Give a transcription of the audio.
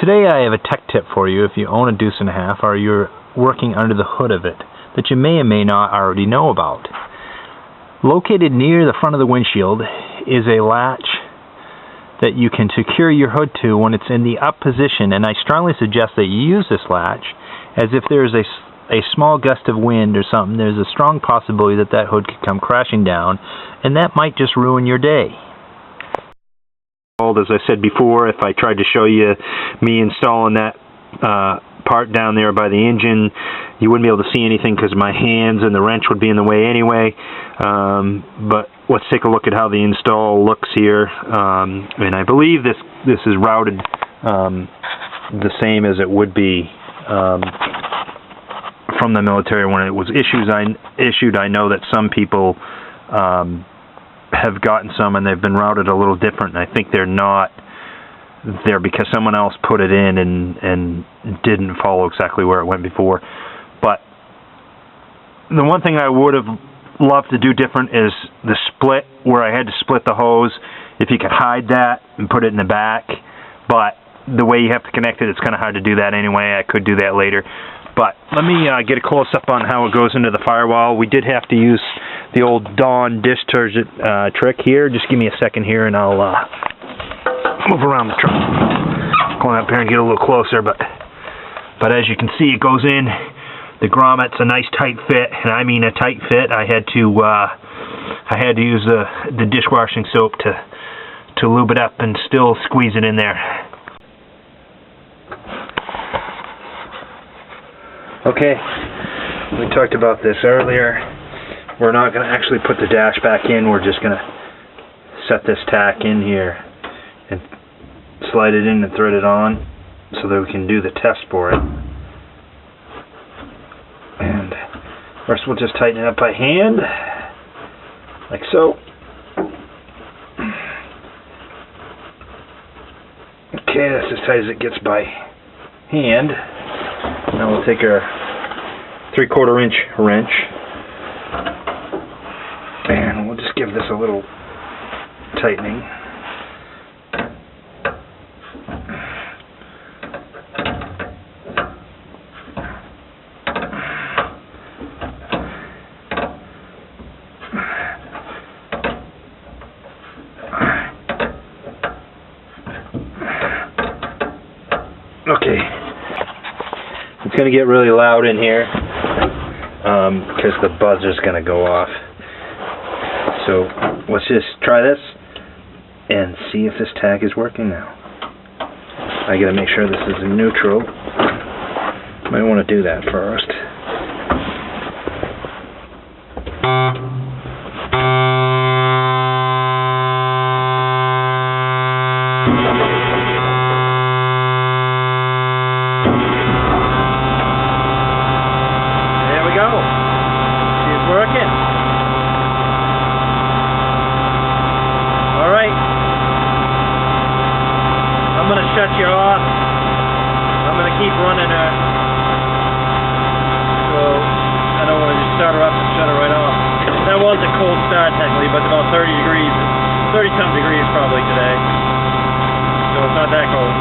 today I have a tech tip for you if you own a deuce and a half or you're working under the hood of it that you may or may not already know about. Located near the front of the windshield is a latch that you can secure your hood to when it's in the up position, and I strongly suggest that you use this latch, as if there's a small gust of wind or something, there's a strong possibility that that hood could come crashing down, and that might just ruin your day. As I said before, if I tried to show you me installing that part down there by the engine, you wouldn't be able to see anything because my hands and the wrench would be in the way anyway. But let's take a look at how the install looks here. And I believe this is routed the same as it would be from the military when it was issued. I know that some people have gotten some and they've been routed a little different, and I think they're not there because someone else put it in and didn't follow exactly where it went before. But the one thing I would have loved to do different is the split, where I had to split the hose. If you could hide that and put it in the back, but the way you have to connect it, it's kind of hard to do that anyway. I could do that later. But let me get a close-up on how it goes into the firewall. We did have to use the old Dawn dish detergent trick here. Just give me a second here and I'll move around the truck. Going up here and get a little closer, but as you can see, it goes in. The grommet's a nice tight fit, and I mean a tight fit. I had to use the dishwashing soap to lube it up and still squeeze it in there. Okay, we talked about this earlier. We're not going to actually put the dash back in. We're just going to set this tack in here and slide it in and thread it on so that we can do the test for it. And first we'll just tighten it up by hand, like so. Okay, that's as tight as it gets by hand. Now we'll take our 3/4 inch wrench and we'll just give this a little tightening. Okay. It's going to get really loud in here because the buzzer's going to go off. So let's just try this and see if this tag is working now. I got to make sure this is in neutral. Might want to do that first. I'm going to shut you off. I'm going to keep running her. So I don't want to just start her up and shut her right off. That was a cold start technically, but it's about 30 degrees, 30-some degrees probably today. So it's not that cold.